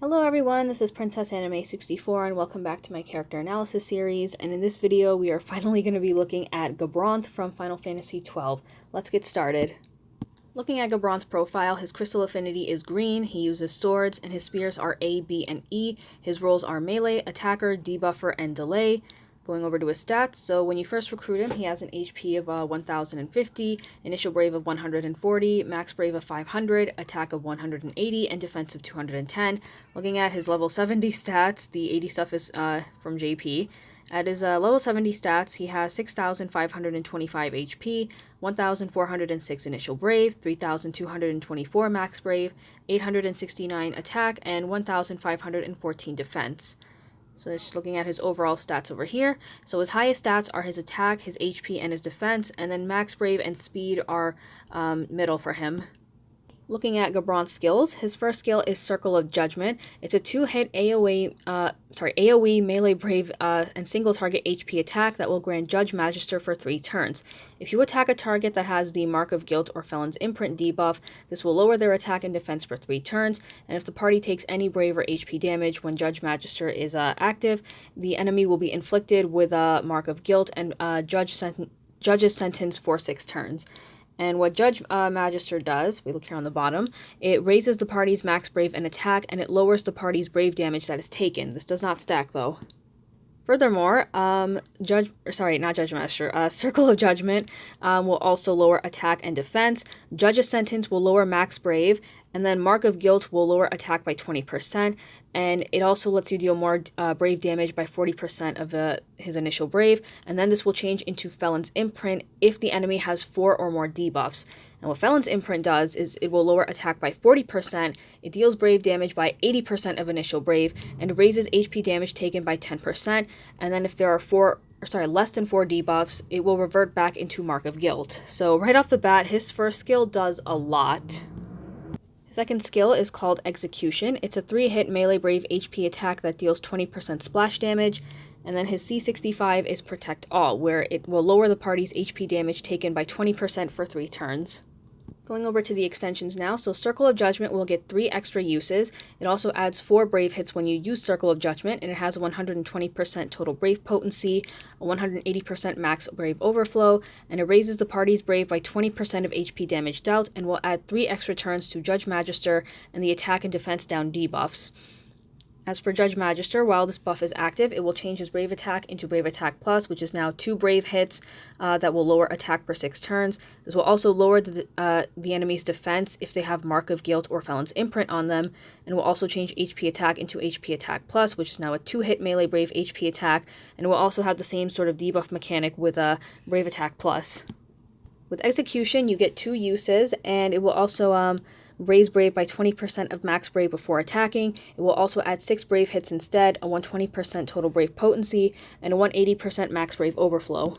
Hello everyone, this is Princess Anime 64 and welcome back to my character analysis series, and in this video we are finally going to be looking at Gabronth from Final Fantasy XII. Let's get started. Looking at Gabronth's profile, his crystal affinity is green, he uses swords, and his spears are A, B, and E. His roles are melee, attacker, debuffer, and delay. Going over to his stats, so when you first recruit him, he has an HP of 1050, initial brave of 140, max brave of 500, attack of 180, and defense of 210. Looking at his level 70 stats, the 80 stuff is from JP. At his level 70 stats, he has 6,525 HP, 1,406 initial brave, 3,224 max brave, 869 attack, and 1,514 defense. So just looking at his overall stats over here. So his highest stats are his attack, his HP, and his defense, and then max brave and speed are middle for him. Looking at Gabronth's skills, his first skill is Circle of Judgment. It's a 2-hit AoE melee brave and single target HP attack that will grant Judge Magister for 3 turns. If you attack a target that has the Mark of Guilt or Felon's Imprint debuff, this will lower their attack and defense for 3 turns, and if the party takes any brave or HP damage when Judge Magister is active, the enemy will be inflicted with a Mark of Guilt and Judge's sentence for 6 turns. And what Judge Magister does, we look here on the bottom, it raises the party's max brave and attack, and it lowers the party's brave damage that is taken. This does not stack, though. Furthermore, Circle of Judgment will also lower attack and defense. Judge's Sentence will lower max brave, and then Mark of Guilt will lower attack by 20%, and it also lets you deal more brave damage by 40% of his initial brave, and then this will change into Felon's Imprint if the enemy has 4 or more debuffs. And what Felon's Imprint does is it will lower attack by 40%, it deals brave damage by 80% of initial brave, and raises HP damage taken by 10%, and then if there are less than 4 debuffs, it will revert back into Mark of Guilt. So right off the bat, his first skill does a lot. His second skill is called Execution. It's a 3-hit melee brave HP attack that deals 20% splash damage, and then his C65 is Protect All, where it will lower the party's HP damage taken by 20% for 3 turns. Going over to the extensions now, so Circle of Judgment will get 3 extra uses. It also adds 4 brave hits when you use Circle of Judgment, and it has a 120% total brave potency, a 180% max brave overflow, and it raises the party's brave by 20% of HP damage dealt, and will add 3 extra turns to Judge Magister and the attack and defense down debuffs. As for Judge Magister, while this buff is active, it will change his Brave Attack into Brave Attack Plus, which is now 2 brave hits that will lower attack per 6 turns. This will also lower the enemy's defense if they have Mark of Guilt or Felon's Imprint on them, and will also change HP Attack into HP Attack Plus, which is now a 2-hit melee brave HP attack, and will also have the same sort of debuff mechanic with a Brave Attack Plus. With Execution, you get 2 uses, and it will also raise brave by 20% of max brave before attacking. It will also add 6 brave hits instead, a 120% total brave potency, and a 180% max brave overflow.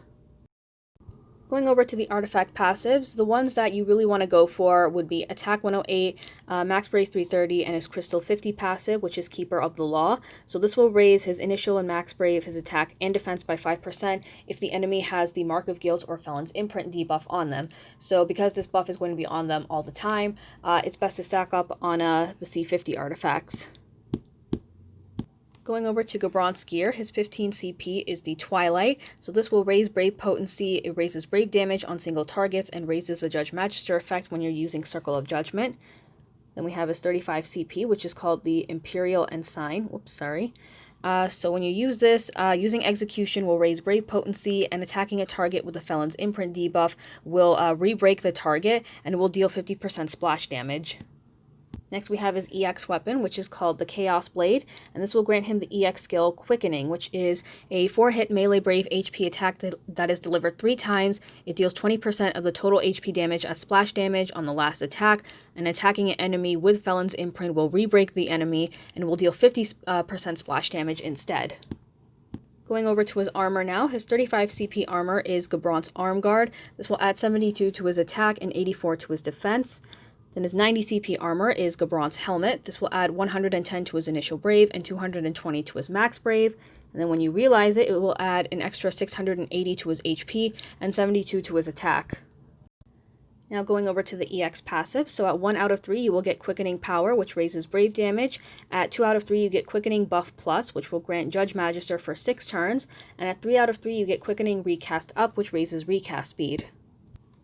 Going over to the artifact passives, the ones that you really want to go for would be Attack 108, Max Brave 330, and his Crystal 50 passive, which is Keeper of the Law. So this will raise his initial and max brave, his attack, and defense by 5% if the enemy has the Mark of Guilt or Felon's Imprint debuff on them. So because this buff is going to be on them all the time, it's best to stack up on the C50 artifacts. Going over to Gabronth's gear, his 15 CP is the Twilight, so this will raise brave potency, it raises brave damage on single targets, and raises the Judge Magister effect when you're using Circle of Judgment. Then we have his 35 CP, which is called the Imperial Ensign. So when you use this, using Execution will raise brave potency, and attacking a target with the Felon's Imprint debuff will re-break the target, and it will deal 50% splash damage. Next we have his EX weapon, which is called the Chaos Blade, and this will grant him the EX skill Quickening, which is a 4-hit melee brave HP attack that is delivered 3 times. It deals 20% of the total HP damage as splash damage on the last attack, and attacking an enemy with Felon's Imprint will re-break the enemy and will deal 50% splash damage instead. Going over to his armor now, his 35 CP armor is Gabronth's Arm Guard. This will add 72 to his attack and 84 to his defense. Then his 90 CP armor is Gabronth's Helmet. This will add 110 to his initial brave and 220 to his max brave. And then when you realize it, it will add an extra 680 to his HP and 72 to his attack. Now going over to the EX passive, so at 1 out of 3 you will get Quickening Power, which raises Brave damage. At 2 out of 3 you get Quickening Buff Plus, which will grant Judge Magister for 6 turns. And at 3 out of 3 you get Quickening Recast Up, which raises recast speed.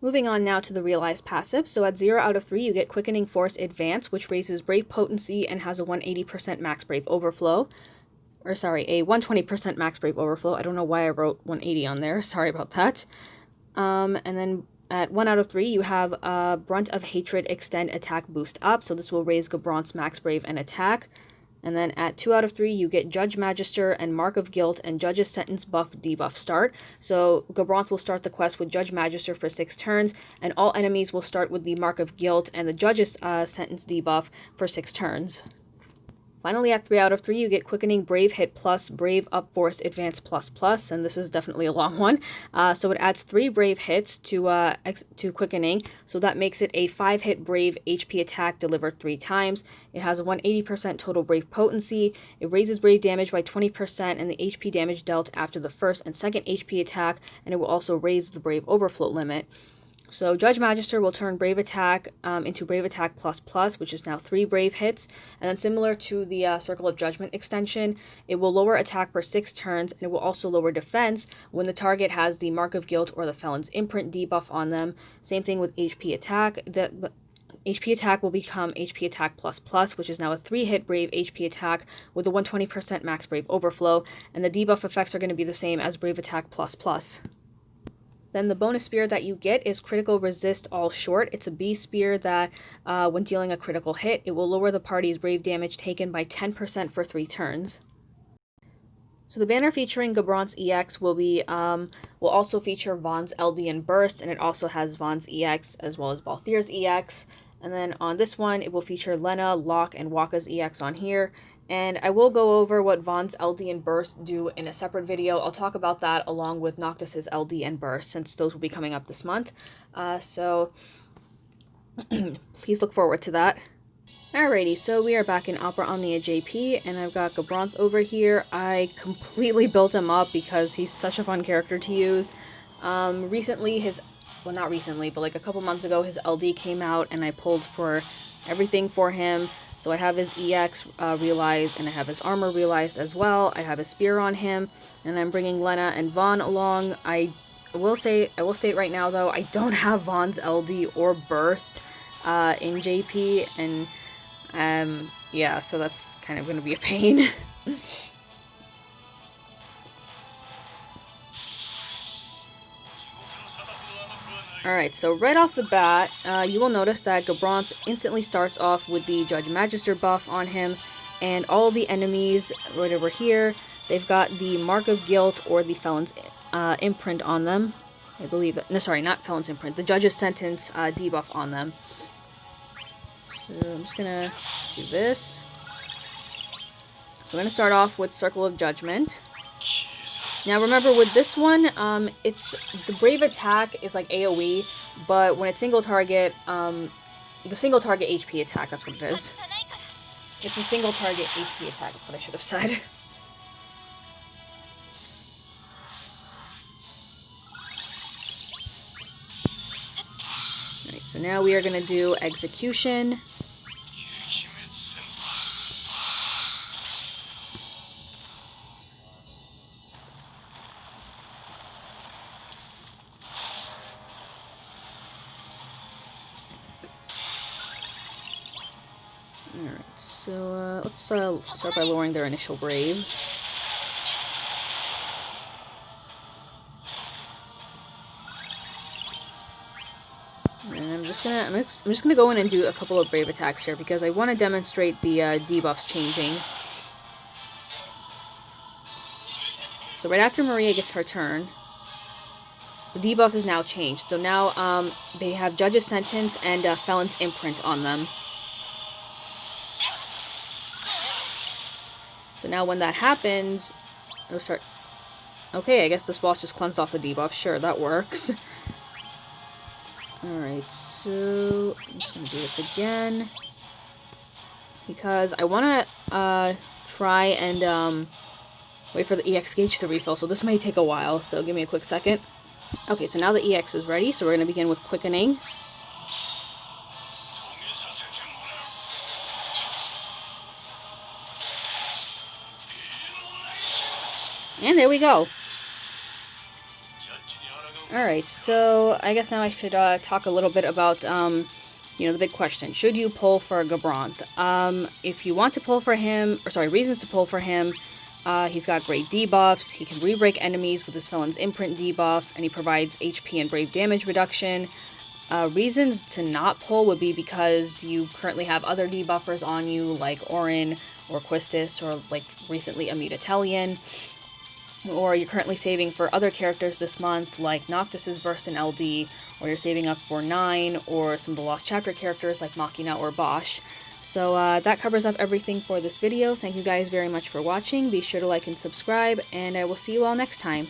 Moving on now to the Realized passive, so at 0 out of 3 you get Quickening Force Advance, which raises Brave potency and has a 180% max Brave overflow. Or sorry, a 120% max Brave overflow. I don't know why I wrote 180 on there, sorry about that. And then at 1 out of 3, you have Brunt of Hatred Extend Attack Boost Up, so this will raise Gabronth's Max Brave and Attack. And then at 2 out of 3, you get Judge Magister and Mark of Guilt and Judge's Sentence Buff Debuff Start. So Gabronth will start the quest with Judge Magister for 6 turns, and all enemies will start with the Mark of Guilt and the Judge's Sentence debuff for 6 turns. Finally, at 3 out of 3, you get Quickening Brave Hit Plus, Brave Up Force Advance Plus Plus, and this is definitely a long one. So it adds 3 Brave hits to Quickening, so that makes it a 5-hit Brave HP attack delivered 3 times. It has a 180% total Brave potency. It raises Brave damage by 20% and the HP damage dealt after the first and second HP attack, and it will also raise the Brave overflow limit. So Judge Magister will turn Brave Attack into Brave Attack Plus Plus, which is now 3 Brave hits. And then similar to the Circle of Judgment extension, it will lower attack for 6 turns, and it will also lower defense when the target has the Mark of Guilt or the Felon's Imprint debuff on them. Same thing with HP Attack. HP Attack will become HP Attack Plus Plus, which is now a 3-hit Brave HP Attack with a 120% max Brave overflow, and the debuff effects are going to be the same as Brave Attack Plus Plus. Then the bonus spear that you get is Critical Resist All Short. It's a B spear that, when dealing a critical hit, it will lower the party's Brave damage taken by 10% for 3 turns. So the banner featuring Gabronth's EX will also feature Vaughn's Eldian Burst, and it also has Vaughn's EX as well as Balthier's EX. And then on this one, it will feature Lena, Locke, and Waka's EX on here. And I will go over what Vaughn's LD and Burst do in a separate video. I'll talk about that along with Noctis's LD and Burst, since those will be coming up this month. So please look forward to that. Alrighty, so we are back in Opera Omnia Jp, and I've got Gabranth over here. I completely built him up because he's such a fun character to use. Recently, well, not recently, but like a couple months ago, his LD came out, and I pulled for everything for him. So I have his EX realized, and I have his armor realized as well. I have a spear on him, and I'm bringing Lena and Vaughn along. I will state right now, though, I don't have Vaughn's LD or Burst in JP, and yeah, so that's kind of going to be a pain. Alright, so right off the bat, you will notice that Gabranth instantly starts off with the Judge Magister buff on him, and all the enemies right over here, they've got the Mark of Guilt or the Felon's Imprint on them. I believe that, no, sorry, not Felon's Imprint, the Judge's Sentence debuff on them. So I'm just gonna do this. We're gonna start off with Circle of Judgment. Now remember, with this one, it's the Brave attack is like AoE, but when it's single target, the single target HP attack, that's what it is. It's a single target HP attack, that's what I should have said. Alright, so now we are going to do Execution. Alright, so let's start by lowering their initial Brave. And I'm just gonna go in and do a couple of Brave attacks here because I want to demonstrate the debuffs changing. So right after Maria gets her turn, the debuff is now changed. So now they have Judge's Sentence and Felon's Imprint on them. So now when that happens, oh, sorry. Okay, I guess this boss just cleansed off the debuff. Sure, that works. Alright, so I'm just going to do this again. Because I want to try and wait for the EX gauge to refill, so this may take a while, so give me a quick second. Okay, so now the EX is ready, so we're going to begin with Quickening. And there we go. Alright, so I guess now I should talk a little bit about, the big question. Should you pull for Gabranth? If you want to pull for him, or sorry, reasons to pull for him, he's got great debuffs, he can re-break enemies with his Felon's Imprint debuff, and he provides HP and Brave damage reduction. Reasons to not pull would be because you currently have other debuffers on you, like Orin, or Quistis, or like recently Amita, or you're currently saving for other characters this month, like Noctis's Burst in LD, or you're saving up for 9, or some of the Lost Chapter characters like Machina or Bosch. So that covers up everything for this video. Thank you guys very much for watching. Be sure to like and subscribe, and I will see you all next time.